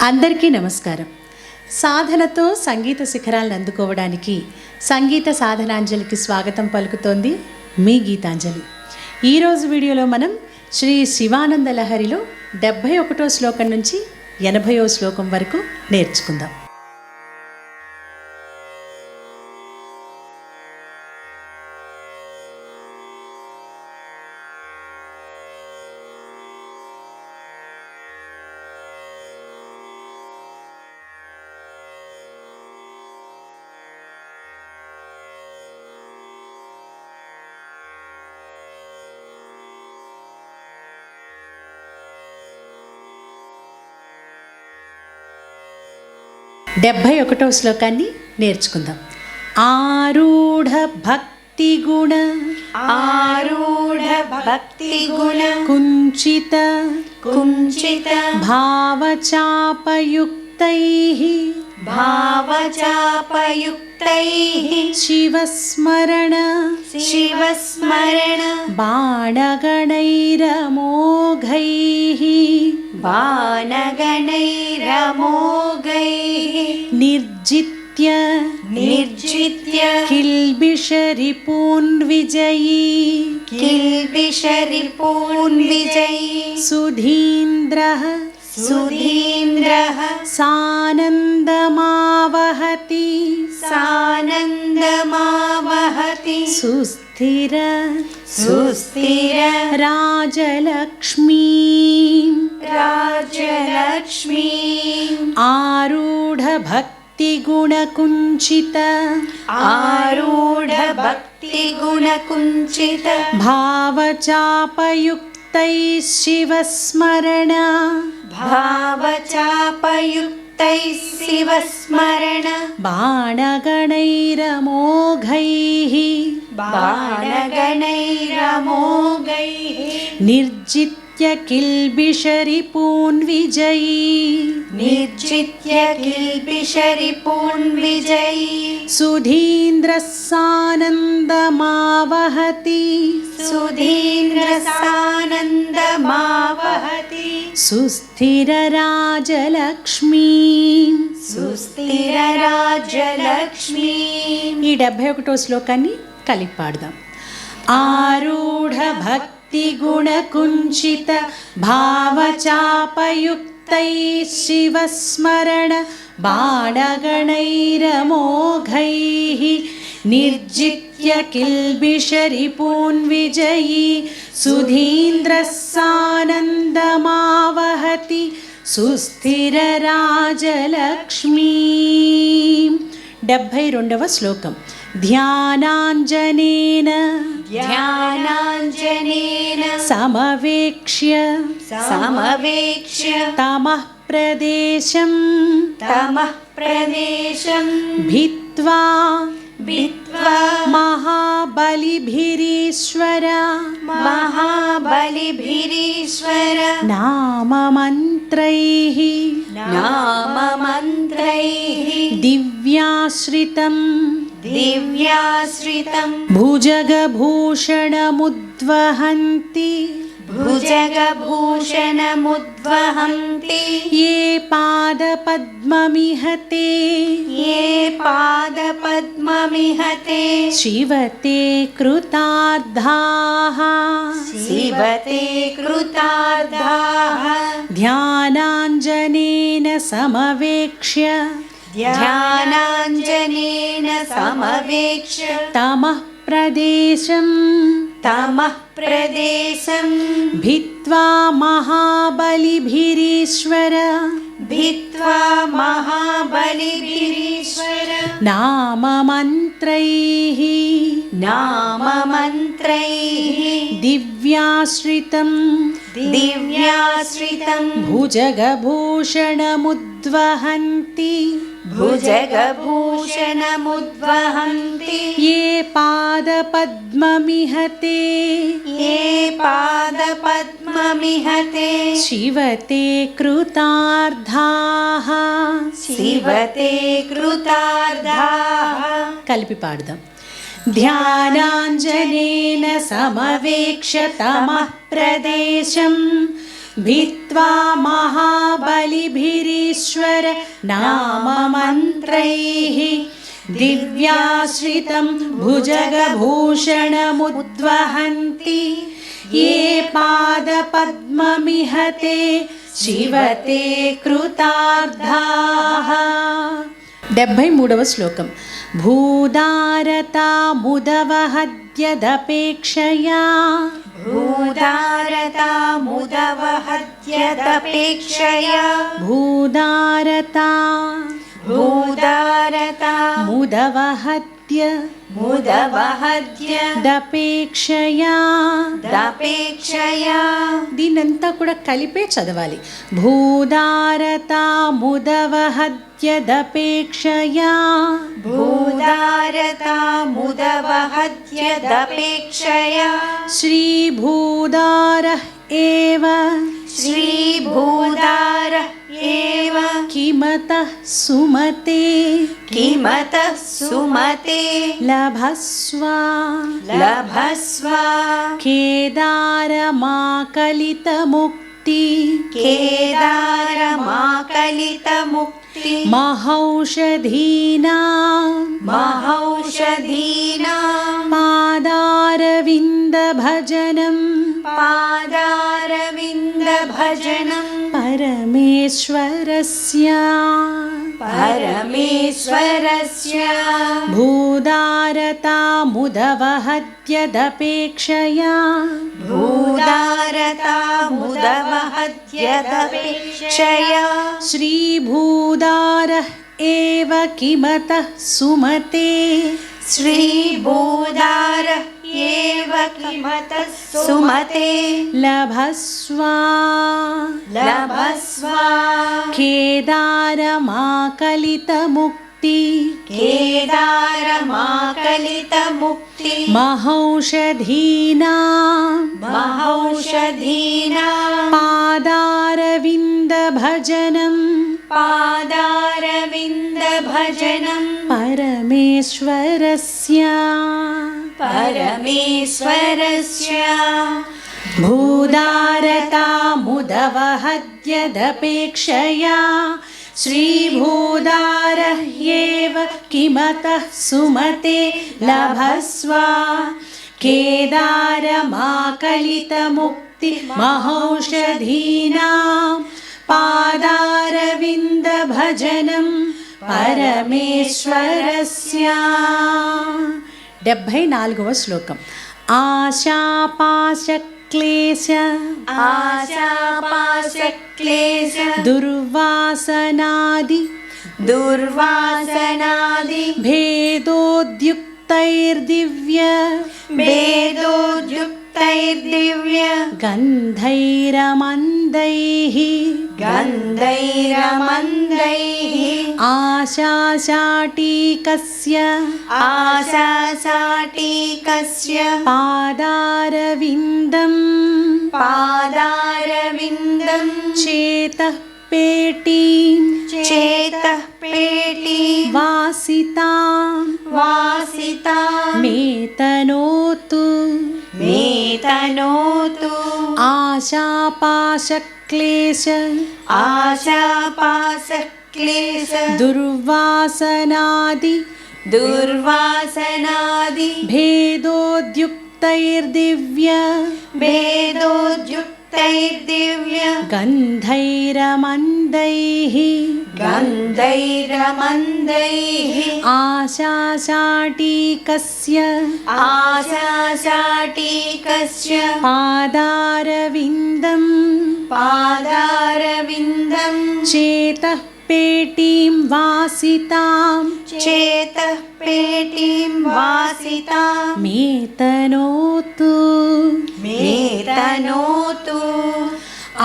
అందరికీ నమస్కారం. సాధనతో సంగీత శిఖరాలను అందుకోవడానికి సంగీత సాధనాంజలికి స్వాగతం పలుకుతోంది మీ గీతాంజలి. ఈరోజు వీడియోలో మనం శ్రీ శివానంద లహరిలో 71వ శ్లోకం నుంచి 80వ శ్లోకం వరకు నేర్చుకుందాం. డెబ్భై ఒకటవ శ్లోకాన్ని నేర్చుకుందాం. ఆరూఢ భక్తి గుణ కుంచిత భావచాపయుక్తైః శివస్మరణ బాణగణైరమోఘైః నిర్జిత్య కిల్బిషరిపూన్విజయీ సుధీంద్రః సానందమావహతి సుస్థిర రాజలక్ష్మీ ఆరూఢ భక్తి గుణకుంచిత భావచాపయుక్తై శివస్మరణ బాణగణైరమోఘైః నిర్జిత్య కిల్బిషరిపూన్విజయీ సుధీంద్రః సానందమావహతి సుస్థిర రాజలక్ష్మీ. ఈ 71వ శ్లోకాన్ని కలిపి పాడదాం. ఆరూఢ భక్తి గుణకుంచిత భావచాపయుక్తై శివస్మరణ బాణగణైరమోఘైః నిర్జిత్య కిల్బిషరిపూన్విజయీ సుధీంద్రః సానందమావహతి సుస్థిర రాజలక్ష్మీ. 72వ శ్లోకం. ధ్యానాంజనేన సమవేక్ష్య తమః ప్రదేశం భిత్వా మహాబలిభిరీశ్వర నామమంత్రైః దివ్యాశ్రితం భుజగభూషణముద్వహంతి ఏ పాదపద్మమిహతే శివతే కృతార్థాః ధ్యానాంజనేన సమవేక్ష్య తమః ప్రదేశం భిత్వా మహాబలిభిరీశ్వర నామమంత్రైః దివ్యాశ్రితం భుజగభూషణముద్వహంతి ఏ పాదపద్మమిహతే శివతే కృతార్థాః కలిపి పాడదాం. ध्यानाञ्जनेन समवेक्ष्य तमः प्रदेशं भित्वा महाबलिभिरीश्वर नाममन्त्रैः दिव्याश्रितं भुजगभूषणमुद्वहन्ति ये पादपद्ममिह ते शिवते कृतार्थाः. 73వ శ్లోకం. భూదారతా ముదవహద్యదపేక్షయా భూదారతా ముదవహద్యదపేక్షయా భూదారతా భూదారతా ముదవహద్య ముదవహద్య దపేక్షయా దపేక్షయా. దీనంతా కూడా కలిపే చదవాలి. భూదారతా ముదవహద్యదపేక్షయా భూదారతా ముదవహద్యదపేక్షయా శ్రీభూదారః ఏవ శ్రీభూదారః ఏవ కిమతః సుమతే కిమతః సుమతే లభస్వ లభస్వ కేదారమాకలితముక్తి కేదారమాకలితముక్తి మహౌషధీనాం మహౌషధీనాం పాదారవిందభజనం పాదారవిందభజనం పరమేశ్వరస్య పరమేశ్వరస్య భూదారతా ముదవహద్యదపేక్షయా భూదారతా ముదవహద్యదపేక్షయా శ్రీభూదారః ఏవ కిమతః సుమతే శ్రీభూదారః ఏవ కిమతః సుమతే లభస్వ లభస్వ కేదారమాకలితముక్తి కేదారమాకలితముక్తి మహౌషధీనాం మహౌషధీనాం పాదారవిందభజనం పాదారవిందభజనం పరమేశ్వరస్య పరమేశ్వరస్య భూదారతా ముదవహద్యదపేక్షయా శ్రీభూదారః ఏవ కిమతః సుమతే లభస్వ కేదారమాకలితముక్తి మహౌషధీనాం పాదారవిందభజనం పరమేశ్వరస్య. 74వ శ్లోకం. ఆశాపాశక్లేశ ఆశాపాశక్లేశ దుర్వాసనాది దుర్వాసనాది భేదోద్యుక్తైర్దివ్య భేదోద్యుక్తైర్దివ్య గంధైరమందైః గంధైరమందైః ఆశాశాటీకస్య ఆశాశాటీకస్య పాదారవిందం పాదారవిందం చేతః పేటీం చేతః పేటీం వాసితాం వాసితాం మేతనోతు మేతనోతు ఆశాపాశక్లేశ ఆశాపాశక్లేశ దుర్వాసనాది దుర్వాసనాది భేదోద్యుక్తైర్దివ్య భేదోద్యుక్తైర్దివ్య గంధైరమందైః గంధైరమందైః ఆశాశాటీకస్య ఆశాశాటీకస్య పాదారవిందం పాదారవిందం చేతః పేటీం వాసితాం చేతః పేటీం వాసితాం మేతనోతు మేతనోతు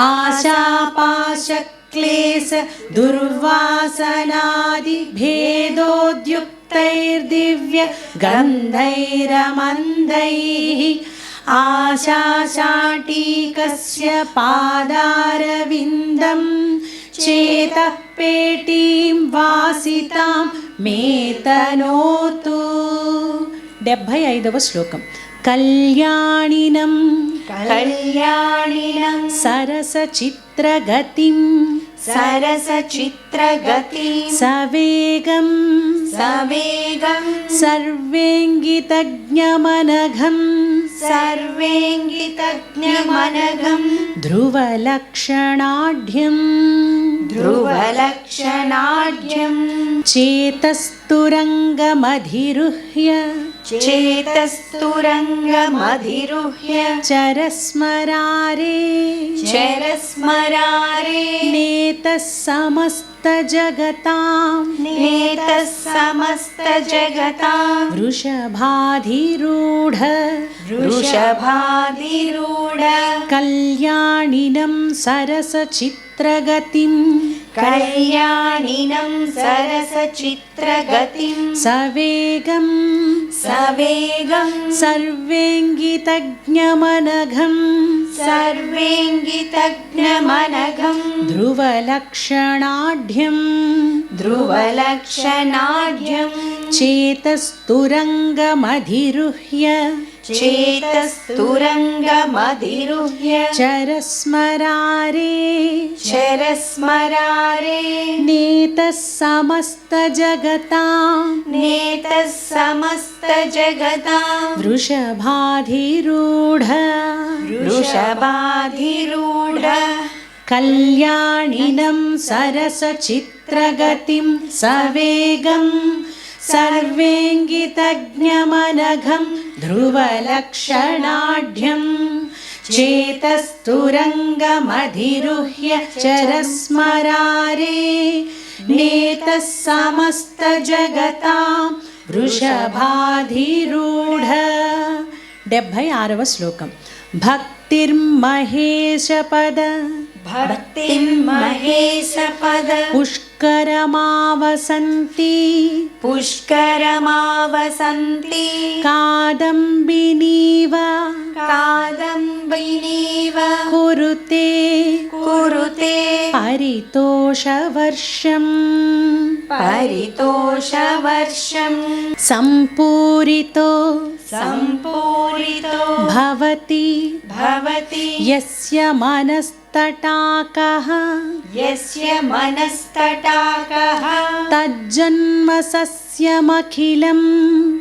ఆశాపాశక్లేశ దుర్వాసనాది భేదోద్యుక్తైర్దివ్య గంధైరమందైః ఆశాశాటీకస్య పాదారవిందం చేతః పేటీం వాసితాం మేతనోతు. 75వ శ్లోకం. కళ్యాణినం కళ్యాణినం సరసచిత్రగతిం సరసచిత్రగతిం సవేగం సవేగం సర్వేంగితజ్ఞమనఘం సర్వేంగితజ్ఞమనఘం ధ్రువలక్షణాఢ్యం ధ్రువలక్షణాఢ్యం చేతస్తురంగమధిరుహ్య చేతస్తురంగమధిరుహ్య చరస్మరారే చరస్మరారే నేతః సమస్తజగతాం నేతః సమస్తజగతాం వృషభాధిరూఢ వృషభాధిరూఢ కళ్యాణినం సరసచిత్రగతిం కళ్యాణినం సరసచిత్రగతిం సవేగం సవేగం సర్వేంగితజ్ఞమనఘం సర్వేంగితజ్ఞమనఘం ధ్రువలక్షణాఢ్యం ధ్రువలక్షణాఢ్యం చేతస్తురంగమధిరుహ్య చేతస్తురంగమధిరుహ్య చరస్మరారే చరస్మరారే నేతః సమస్తజగతాం నేతః సమస్తజగతాం వృషభాధిరూఢ వృషభాధిరూఢ కళ్యాణినం సరసచిత్రగతిం సవేగం సర్వేంగితజ్ఞమనఘం ధ్రువలక్షణాఢ్యం చేతస్తురంగమధిరుహ్య చరస్మరారే నేతః సమస్తజగతాం వృషభాధిరూఢ 76వ శ్లోకం భక్తిర్మహేశపద భక్తిర్మహేశపద పుష్కరమావసంతి పుష్కరమావసంతి కాదంబినీవ కాదంబినీవ కురుతే కురుతే పరితోషవర్షం పరితోషవర్షం సంపూరితో సంపూరితో భవతి భవతి యస్య మనస్తటాకః యస్య మనస్తటాకః తజ్జన్మ సస్యమఖిలం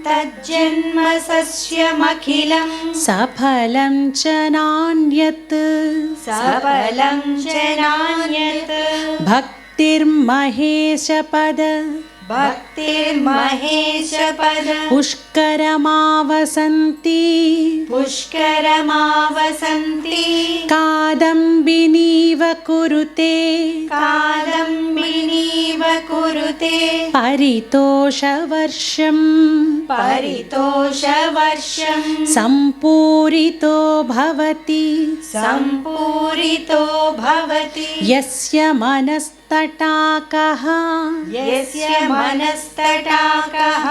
తజ్జన్మ సస్యమఖిలం సఫలం చ నాన్యత్ సఫలం చ నాన్యత్ భక్తిర్మహేశపద భక్తిర్మహేశపద పుష్కరమావసంతి పుష్కరమావసంతి కాదంబినీవ కురుతే కాదంబినీవ కురుతే పరితోషవర్షం పరితోషవర్షం సంపూరితో భవతి సంపూరితో భవతి యస్య మనస్తటాకః యస్య మనస్తటాకః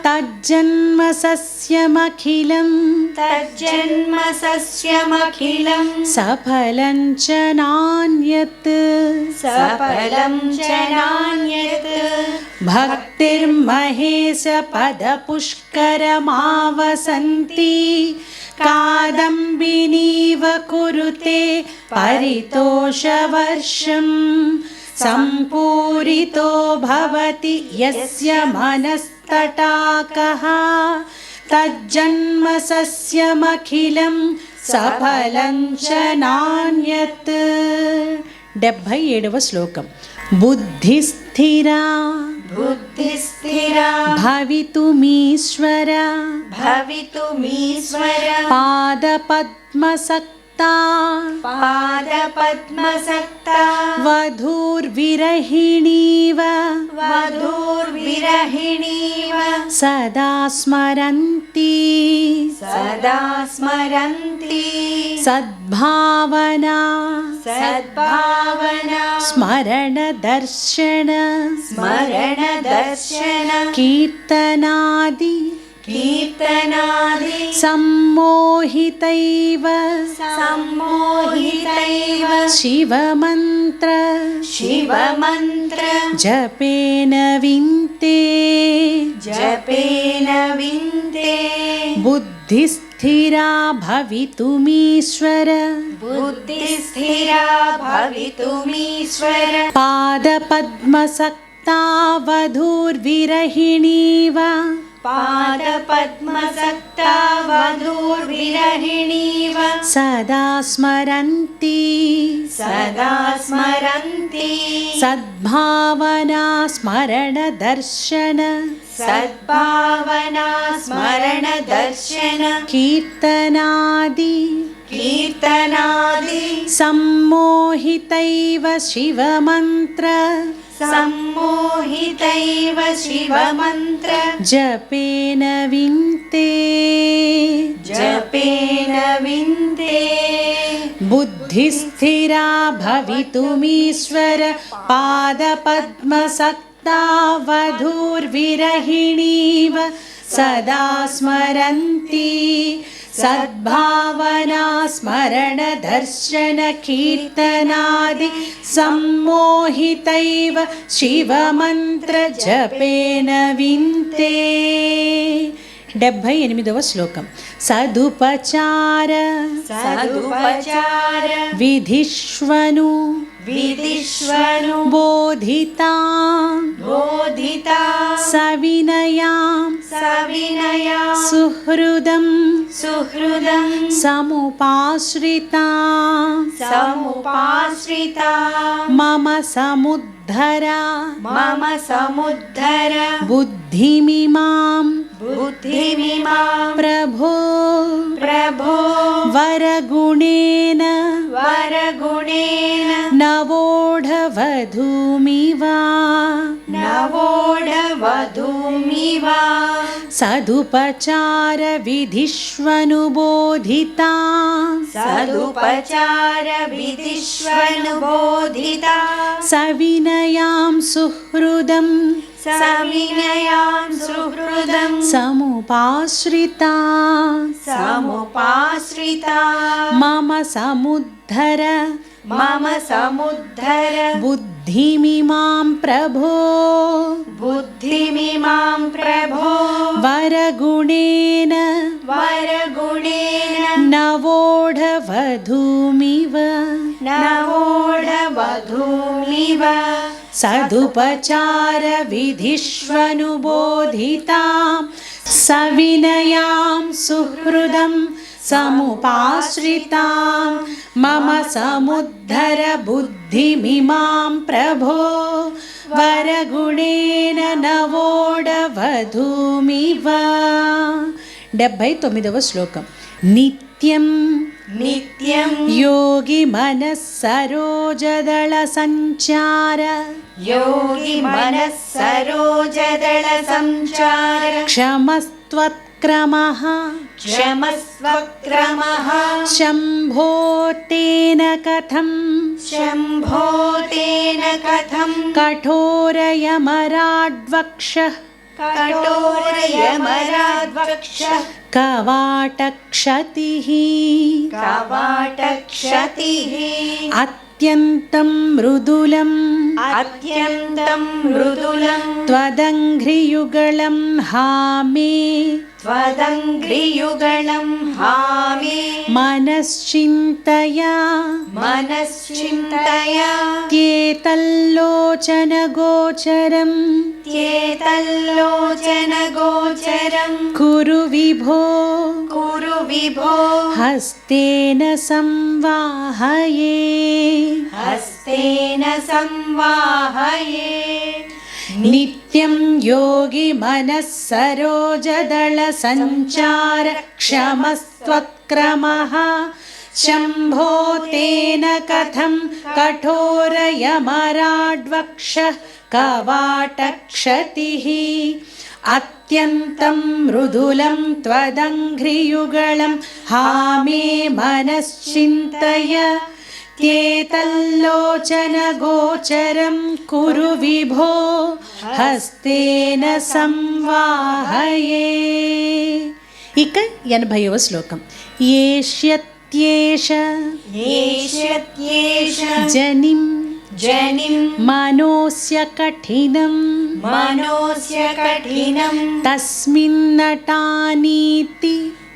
తజ్జన్మ సస్యమఖిలం తజ్జన్మ సస్యమఖిలం సఫలం చ నాన్యత్ సఫలం చ నాన్యత్ భక్తిర్మహేశపద పుష్కరమావసంతి కాదంబినీవ కురుతే పరితోషవర్షం సంపూరితో భవతి యస్య మనస్తటాకః తజ్జన్మ సస్యమఖిలం సఫలం చ నాన్యత్ 77వ శ్లోకం బుద్ధిస్థిరా బుద్ధిస్థిరా భవితుమీశ్వర భవితుమీశ్వర పాదపద్మసక్తా పాదపద్మసక్తా వధూర్విరహిణీవ వధూర్విరహిణీవ సదా స్మరంతి సదా స్మరంతి సద్భావనా సద్భావన స్మరణ దర్శన స్మరణ దర్శన కీర్తనాది కీర్తనాది సమ్మోహితైవ సమ్మోహితైవ శివమంత్ర శివమంత్ర జపేన వింతే జపేన వింతే బుద్ధిస్థిరా बुद्धिस्थिरा भवितुमीश्वर बुद्धिस्थिरा भवितुमीश्वर पादपद्मसक्ता वधूर्विरहिणीव पादपद्मसक्ता वधूर्विरहिणीव सदा स्मरन्ति सदा स्मरन्ति सद्भावना स्मरणदर्शन सद्भावना स्मरणदर्शन कीर्तनादि कीर्तनादि सम्मोहितैव शिवमन्त्र सम्मोहितैव शिवमन्त्र जपेन विन्ते जपेन विन्ते बुद्धिस्थिरा भवितुमीश्वर पादपद्मसक्ता वधूर्विरहिणीव सदा स्मरन्ति सद्भावना स्मरणदर्शन कीर्तनादि सम्मोहितैव शिवमन्त्र जपेन विन्ते 78వ శ్లోకం సదుపచార सदुपचार విధిష్వను विधिष्वनु బోధితా बोधिता సవినయాం सविनया సుహృదం सुहृदं సముపాశ్రితా समुपाश्रिता మమ సముద్ధర मम समुद्धर బుద్ధిమిమాం बुद्धिमिमां ప్రభో प्रभो వరగుణేన वरगुणेन నవోఢవధూమివ नवोढवधूमिव సదుపచార విధిష్వనుబోధితా सदुपचार विधिष्वनुबोधिता సవినయాం సుహృదం सविनयां सुहृदं సముపాశ్రితా समुपाश्रिता మమ సముద్ధర मम समुद्धर బుద్ధిమిమాం ప్రభో बुद्धिमिमां प्रभो వరగుణేన वरगुणेन నవోఢవధూమివ नवोढवधूमिव సదుపచార విధిష్వనుబోధితా సవినయాం సుహృదం సముపాశ్రితాం మమ సముద్ధర బుద్ధిమిమాం ప్రభో వరగుణేన నవోఢవధూమివ 79వ శ్లోకం నిత్యం नित्यं योगी मनः सरोजदल संचार योगी मनः सरोजदल संचार क्षमस्त्वत्क्रमः क्षमस्वक्रमः शम्भो तेन कथं शम्भो तेन कथं कठोरयमराड्वक्षः कठोरयमराद्वक्षः कवाटक्षतिः कवाटक्षतिः अत्यन्तं मृदुलम् अत्यन्तं मृदुलं त्वदङ्घ्रियुगलं हामे त्वदङ्घ्रियुगलं हामे मनश्चिन्तया मनश्चिन्तया त्येतल्लोचनगोचरं त्येतल्लोचनगोचरं कुरु विभो कुरु विभो हस्तेन संवाहये हस्तेन संवाहये नित्यं योगी मनः सरोजदल संचार क्षमस्त्वत्क्रमः शम्भो तेन कथं कठोरयमराड्वक्षः कवाटक्षतिः अत्यन्तं मृदुलं त्वदङ्घ्रियुगलं हामे मनश्चिन्तय त्येतल्लोचनगोचरं कुरु विभो हस्तेन संवाहये इक 80వ శ్లోకం येष्यत्येष येष्यत्येष जनिं जनिं मनोस्य कठिनं मनोस्य कठिनं तस्मिन्नटानीति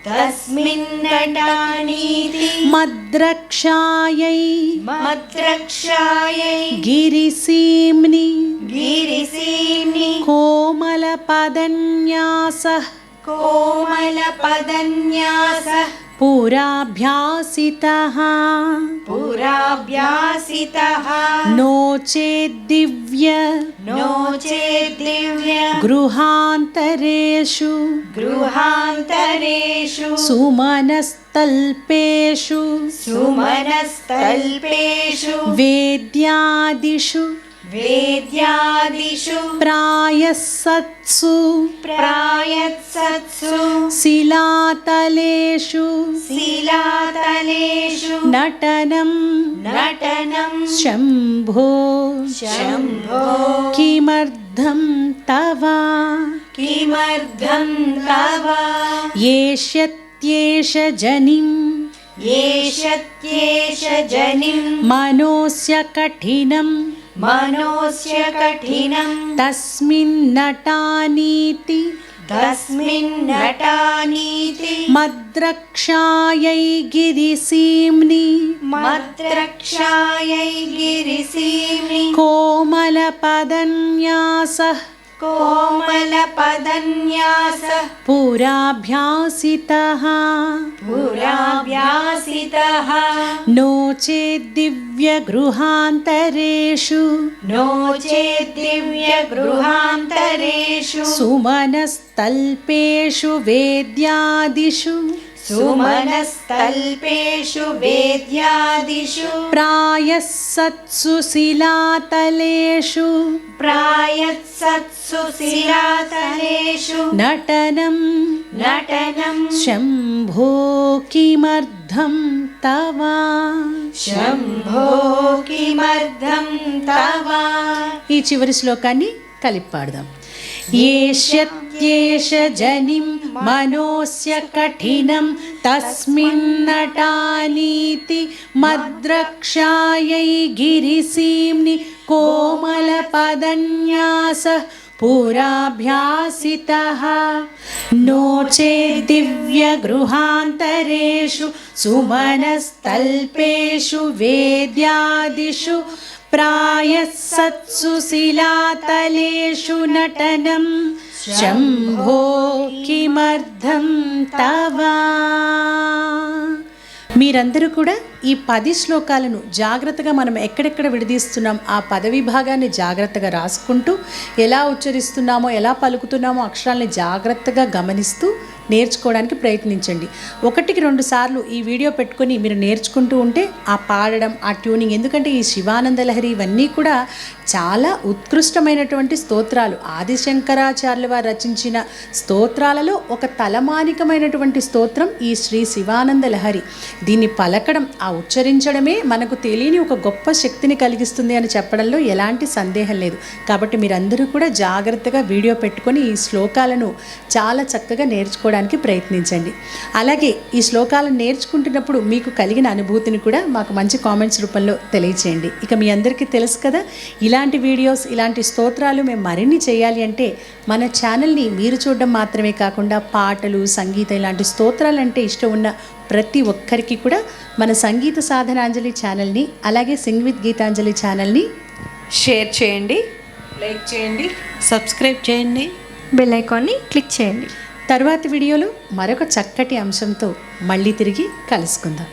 तस्मिन् नटानीति मद्रक्षायै मद्रक्षायै गिरिसीम्नि गिरिसीम्नि कोमलपदन्यासः कोमलपदन्यासः पुराभ्यासितः पुराभ्यासितः नो चेद्दिव्य नो चेद्दिव्य गृहान्तरेषु गृहान्तरेषु सुमनस्तल्पेषु सुमनस्तल्पेषु वेद्यादिषु वेद्यादिषु प्रायसत्सु प्रायत्सत्सु शिलातलेषु शिलातलेषु नटनं नटनं शम्भो शम्भो किमर्थं तव किमर्थं तव येष्यत्येष जनिं येष्यत्येष जनिं मनोस्य कठिनं मनोस्य कठिनं तस्मिन्नटानीति तस्मिन् नटानीति मद्रक्षायै गिरिसीम्नि मद्रक्षायै गिरिसीम्नि कोमलपदन्यासः कोमलपदन्यासः पुराभ्यासितः पुराभ्यासितः नो चेद्दिव्यगृहान्तरेषु नो चेद्दिव्यगृहान्तरेषु सुमनस्तल्पेषु वेद्यादिषु सुमनस्तल्पेषु वेद्यादिषु प्रायसत्सु शिलातलेषु प्रायत्सत्सु शिलातलेषु नटनं नटनं शम्भो किमर्थं तव शम्भो किमर्थं तव ఈ చివరి శ్లోకాన్ని కలిపి పాడదాం. येष्यत्येष जनिं मनोस्य कठिनं तस्मिन्नटानीति मद्रक्षायै गिरिसीम्नि कोमलपदन्यासः पुराभ्यासितः नो चेद्दिव्यगृहान्तरेषु सुमनस्तल्पेषु वेद्यादिषु प्रायसत्सु शिलातलेषु नटनं शम्भो किमर्थं तव. మీరందరూ కూడా ఈ 10 శ్లోకాలను జాగ్రత్తగా మనం ఎక్కడెక్కడ విడదీస్తున్నాం ఆ పద విభాగాన్ని జాగ్రత్తగా రాసుకుంటూ ఎలా ఉచ్చరిస్తున్నామో ఎలా పలుకుతున్నామో అక్షరాలని జాగ్రత్తగా గమనిస్తూ నేర్చుకోవడానికి ప్రయత్నించండి. 1-2 సార్లు ఈ వీడియో పెట్టుకొని మీరు నేర్చుకుంటూ ఉంటే ఆ పాడడం ఆ ట్యూనింగ్, ఎందుకంటే ఈ శివానంద లహరి ఇవన్నీ కూడా చాలా ఉత్కృష్టమైనటువంటి స్తోత్రాలు. ఆదిశంకరాచార్యుల వారు రచించిన స్తోత్రాలలో ఒక తలమానికమైనటువంటి స్తోత్రం ఈ శ్రీ శివానంద లహరి. దీన్ని పలకడం, ఆ ఉచ్చరించడమే మనకు తెలియని ఒక గొప్ప శక్తిని కలిగిస్తుంది అని చెప్పడంలో ఎలాంటి సందేహం లేదు. కాబట్టి మీరందరూ కూడా జాగ్రత్తగా వీడియో పెట్టుకొని ఈ శ్లోకాలను చాలా చక్కగా నేర్చుకోవడానికి ప్రయత్నించండి. అలాగే ఈ శ్లోకాలను నేర్చుకుంటున్నప్పుడు మీకు కలిగిన అనుభూతిని కూడా మాకు మంచి కామెంట్స్ రూపంలో తెలియచేయండి. ఇక మీ అందరికీ తెలుసు కదా, ఇలాంటి వీడియోస్, ఇలాంటి స్తోత్రాలు మేము మరిన్ని చేయాలి అంటే మన ఛానల్ని మీరు చూడడం మాత్రమే కాకుండా పాటలు, సంగీతం, ఇలాంటి స్తోత్రాలు అంటే ఇష్టం ఉన్న ప్రతి ఒక్కరికి కూడా మన సంగీత సాధనాంజలి ఛానల్ని, అలాగే సింగ్ విత్ గీతాంజలి ఛానల్ని షేర్ చేయండి, లైక్ చేయండి, సబ్స్క్రైబ్ చేయండి, బెల్ ఐకాన్ని క్లిక్ చేయండి. తర్వాతి వీడియోలో మరొక చక్కటి అంశంతో మళ్ళీ తిరిగి కలుసుకుందాం.